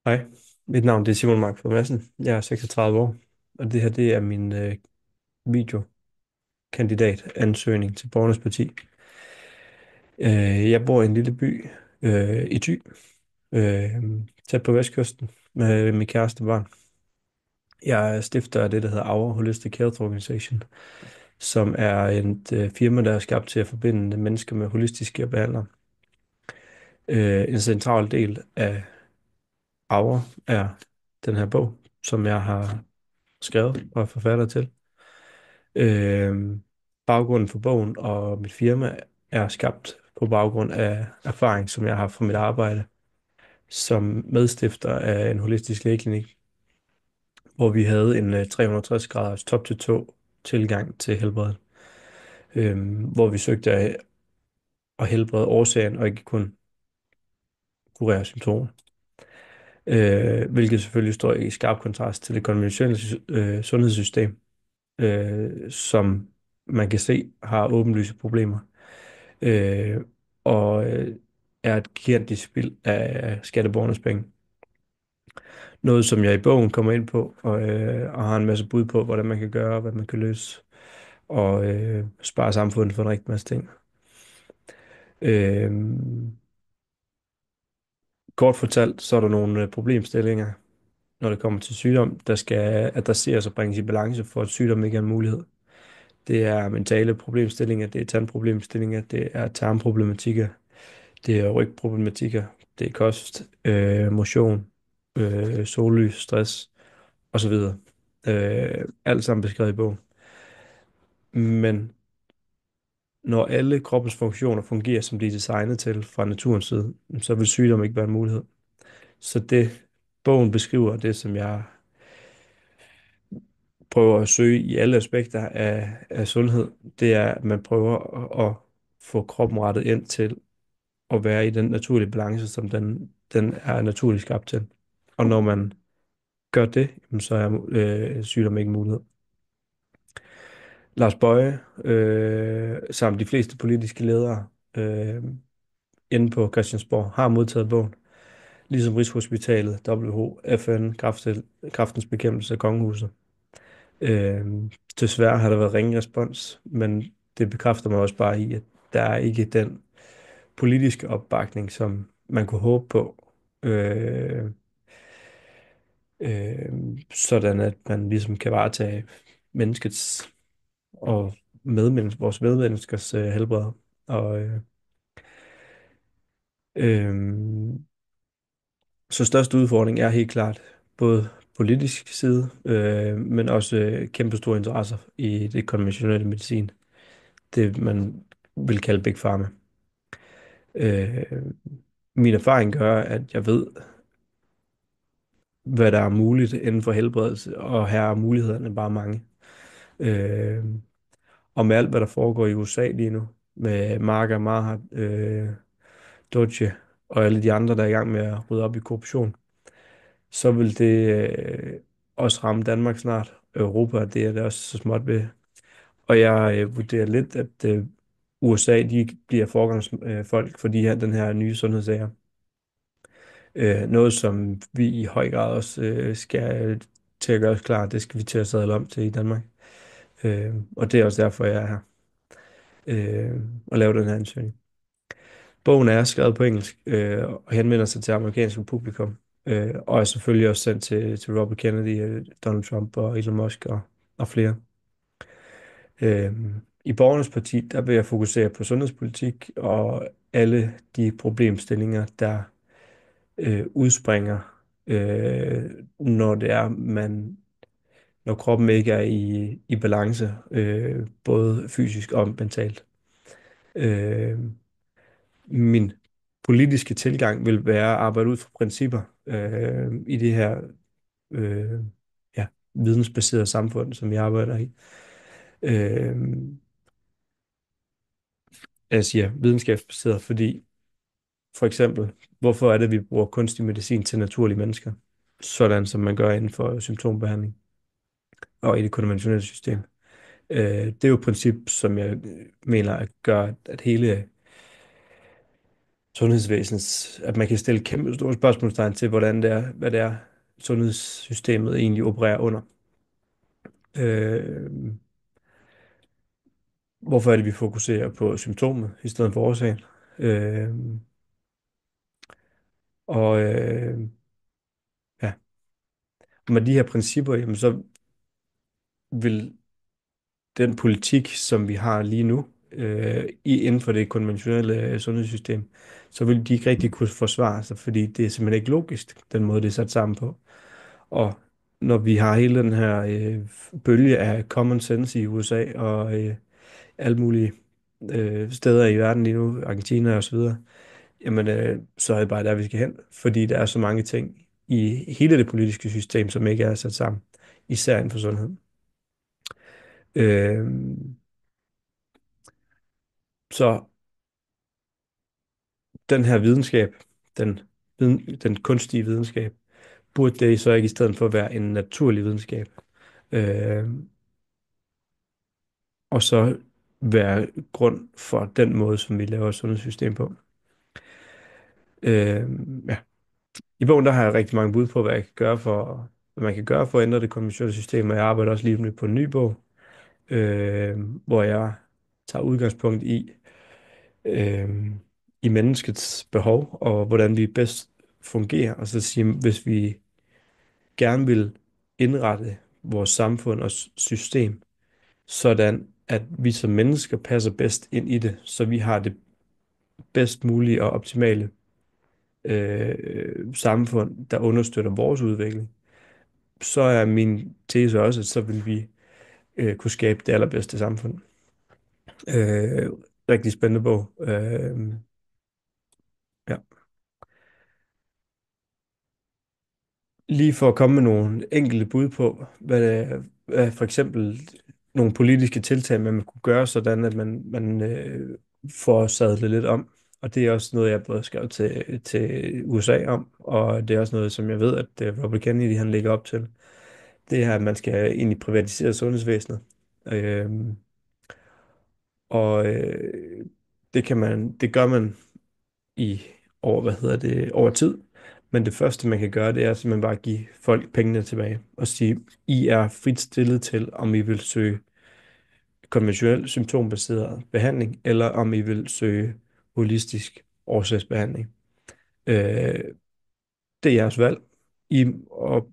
Hej, mit navn det er Simon Mark Madsen. Jeg er 36 år, og det her det er min videokandidatansøgning til Borgernes Parti. Jeg bor i en lille by i Thy, øh, tæt på vestkysten, med min kæreste og barn. Jeg er stifter af det, der hedder Our Holistic Health Organization, som er et firma, der er skabt til at forbinde mennesker med holistiske behandlere. En central del af Our er den her bog, som jeg har skrevet og er forfatter til. Øh, Baggrunden for bogen og mit firma er skabt på baggrund af erfaring, som jeg har fra mit arbejde som medstifter af en holistisk lægeklinik, hvor vi havde en 360 graders top-til-tå tilgang til helbredet, hvor vi søgte at helbrede årsagen og ikke kun kurere symptomer. Hvilket selvfølgelig står i skarp kontrast til det konventionelle sundhedssystem, som man kan se har åbenlyse problemer øh, og er et gigantisk spild af skatteborgernes penge. Noget, som jeg i bogen kommer ind på, og har en masse bud på, hvordan man kan gøre, og hvad man kan løse, og spare samfundet for en rigtig masse ting. Øh, Kort fortalt, så er der nogle problemstillinger, når det kommer til sygdom, der skal adresseres og bringes i balance, for at sygdom ikke er en mulighed. Det er mentale problemstillinger, det er tandproblemstillinger, det er tarmproblematikker, det er rygproblematikker, det er kost, motion, sollys, stress osv. Alt sammen beskrevet i bogen. Men når alle kroppens funktioner fungerer, som de er designet til fra naturens side, så vil sygdom ikke være en mulighed. Så det, bogen beskriver, det som jeg prøver at søge i alle aspekter af sundhed, det er, at man prøver at få kroppen rettet ind til at være i den naturlige balance, som den er naturligt skabt til. Og når man gør det, jamen, så er sygdom ikke en mulighed. Lars Boje, samt de fleste politiske ledere inde på Christiansborg, har modtaget bogen, ligesom Rigshospitalet, WHO, FN, Kræftens Bekæmpelse og Kongehuset. Øh, Desværre har der været ringe respons, men det bekræfter mig også bare i, at der er ikke den politiske opbakning, som man kunne håbe på. Øh, øh, Sådan at man ligesom kan varetage menneskets og vores medmenneskers helbred. Og øh, så største udfordring er helt klart både politisk side, men også kæmpe store interesser i det konventionelle medicin. Det man vil kalde Big Pharma. Øh, Min erfaring gør, at jeg ved, hvad der er muligt inden for helbredelse, og her er mulighederne bare mange. Øh, og med alt, hvad der foregår i USA lige nu, med Marga Maher, Doge og alle de andre, der er i gang med at rydde op i korruption, så vil det også ramme Danmark snart. Europa, det er det også så småt ved. Og jeg vurderer lidt, at USA, de bliver foregangsfolk for den her nye sundhedssager. Noget, som vi i høj grad også skal til at gøre os klar, det skal vi til at sadle om til i Danmark. Og det er også derfor, jeg er her og laver den her ansøgning. Bogen er skrevet på engelsk og henvender sig til amerikansk publikum, og er selvfølgelig også sendt til Robert Kennedy, Donald Trump og Elon Musk og flere. Øh, I Borgernes Parti, der vil jeg fokusere på sundhedspolitik og alle de problemstillinger, der udspringer, når det er, når kroppen ikke er i balance, både fysisk og mentalt. Øh, Min politiske tilgang vil være at arbejde ud fra principper i det her øh, ja, vidensbaserede samfund, som jeg arbejder i. Øh, jeg siger videnskabsbaseret, fordi for eksempel, hvorfor er det, at vi bruger kunstig medicin til naturlige mennesker, sådan som man gør inden for symptombehandling og i det konventionelle system. Det er jo et princip, som jeg mener at gør, at hele sundhedsvæsenet, at man kan stille kæmpe store spørgsmålstegn til, hvordan det er, hvad det er, sundhedssystemet egentlig opererer under. Øh, Hvorfor er det, vi fokuserer på symptomet i stedet for årsagen? Øh, og ja, med de her principper, jamen, så vil den politik, som vi har lige nu, inden for det konventionelle sundhedssystem, så vil de ikke rigtig kunne forsvare sig, fordi det er simpelthen ikke logisk, den måde, det er sat sammen på. Og når vi har hele den her bølge af common sense i USA og alle mulige steder i verden lige nu, Argentina og så videre, jamen så er det bare der, vi skal hen, fordi der er så mange ting i hele det politiske system, som ikke er sat sammen, især inden for sundhed. Øh, så den her videnskab, den, den kunstige videnskab, burde det så ikke i stedet for være en naturlig videnskab, øh, og så være grund for den måde, som vi laver et sundhedssystem på. Øh, ja. I bogen der har jeg rigtig mange bud på, hvad man kan gøre for at ændre det konventionelle system, og jeg arbejder også lige nu på en ny bog, hvor jeg tager udgangspunkt øh, i menneskets behov, og hvordan vi bedst fungerer, og så sige, hvis vi gerne vil indrette vores samfund og system, sådan at vi som mennesker passer bedst ind i det, så vi har det bedst mulige og optimale samfund, der understøtter vores udvikling, så er min tese også, at så vil vi kunne skabe det allerbedste samfund. Øh, Rigtig spændende bog. Ja. Lige for at komme med nogle enkelte bud på, hvad for eksempel nogle politiske tiltag, man kunne gøre, sådan at man får sadlet lidt om. Og det er også noget, jeg både skrev til USA om, og det er også noget, som jeg ved, at Robert Kennedy han lægger op til. Det er, at man skal egentlig privatisere sundhedsvæsenet. Øh, og det gør man over tid. Men det første, man kan gøre, det er simpelthen bare at give folk pengene tilbage og sige, I er frit stillet til, om I vil søge konventionel symptombaseret behandling, eller om I vil søge holistisk årsagsbehandling. Øh, det er jeres valg. Og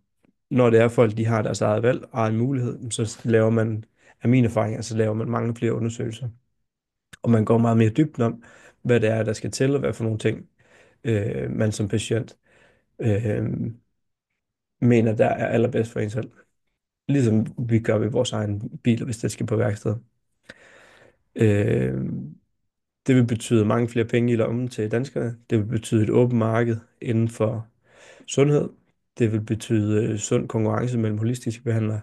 når det er folk, de har deres eget valg og egen mulighed, så laver man, af mine erfaringer, så laver man mange flere undersøgelser. Og man går meget mere dybden om, hvad det er, der skal til, og hvad for nogle ting, man som patient øh, mener, der er allerbedst for en selv. Ligesom vi gør ved vores egen bil, hvis det skal på værksted. Øh, det vil betyde mange flere penge i lommen til danskerne. Det vil betyde et åbent marked inden for sundhed. Det vil betyde sund konkurrence mellem holistiske behandlere,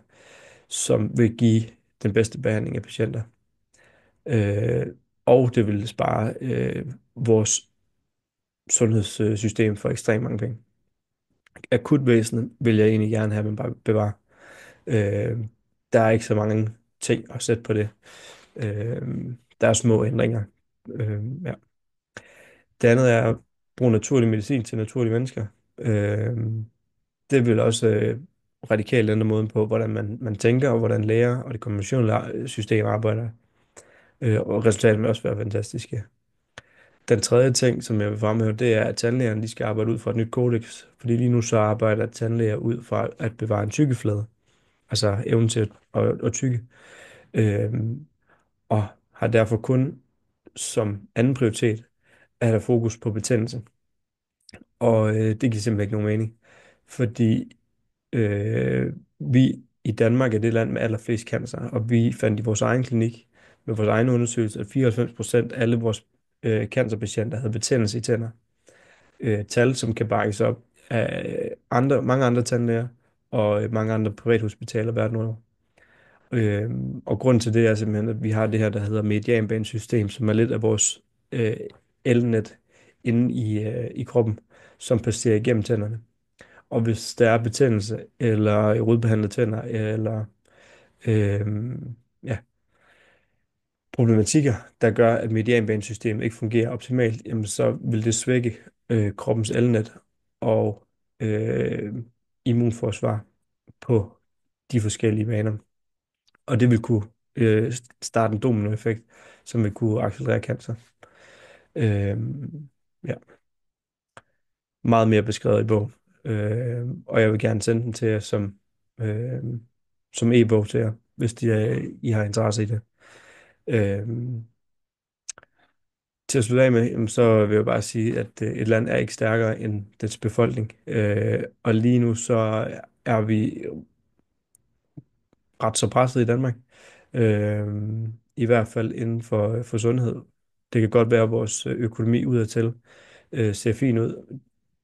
som vil give den bedste behandling af patienter. Øh, og det vil spare vores sundhedssystem for ekstremt mange penge. Akutvæsenet vil jeg egentlig gerne have, men bare bevare. Øh, der er ikke så mange ting at sætte på det. Øh, der er små ændringer. Ja. Det andet er at bruge naturlig medicin til naturlige mennesker. Øh, det vil også radikalt ændre måden på, hvordan man tænker, og hvordan læger og det konventionelle system arbejder. Og resultaterne vil også være fantastiske. Den tredje ting, som jeg vil fremhæve, det er, at tandlægerne de skal arbejde ud fra et nyt kodex. Fordi lige nu så arbejder tandlæger ud fra at bevare en tykkeflade. Altså evnen til at tygge. Øhm, og har derfor kun som anden prioritet at have fokus på betændelse. Og det giver simpelthen ikke nogen mening. Fordi vi i Danmark er det land med allerflest cancer, og vi fandt i vores egen klinik med vores egen undersøgelse, at 94% af alle vores cancerpatienter havde betændelse i tænder. Tal, som kan bakkes op af mange andre tandlæger og mange andre privathospitaler verden over. Og grunden til det er simpelthen, at vi har det her, der hedder medianbanesystem, som er lidt af vores øh, elnet inde i kroppen, som passerer igennem tænderne. Og hvis der er betændelse, eller rodbehandlede tænder, eller ja, problematikker, der gør, at medianbanesystemet ikke fungerer optimalt, jamen så vil det svække kroppens elnet og øh, immunforsvar på de forskellige baner. Og det vil kunne starte en dominoeffekt, som vil kunne accelerere cancer. Øh, ja, meget mere beskrevet i bogen. Og jeg vil gerne sende den til jer øh, som e-bog til jer, hvis I har interesse i det. Øh, Til at slutte af med, jamen, så vil jeg bare sige, at et land er ikke stærkere end dets befolkning. Og lige nu så er vi ret så presset i Danmark. Øh, I hvert fald inden for sundhed. Det kan godt være, at vores økonomi udadtil ser fin ud.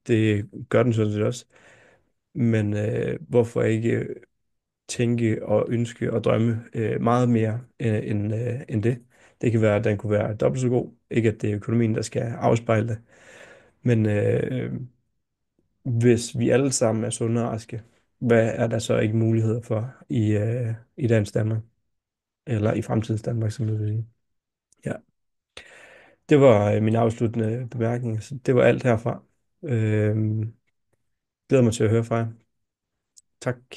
Det gør den sådan set også. Men hvorfor ikke tænke og ønske og drømme meget mere end det? Det kan være, at den kunne være dobbelt så god. Ikke at det er økonomien, der skal afspejle det. Men hvis vi alle sammen er sunde og raske, hvad er der så ikke muligheder for i dagens Danmark? Eller i fremtidens Danmark, som du vil sige. Ja, det var min afsluttende bemærkning. Så det var alt herfra. Glæder mig til at høre fra jer. Tak.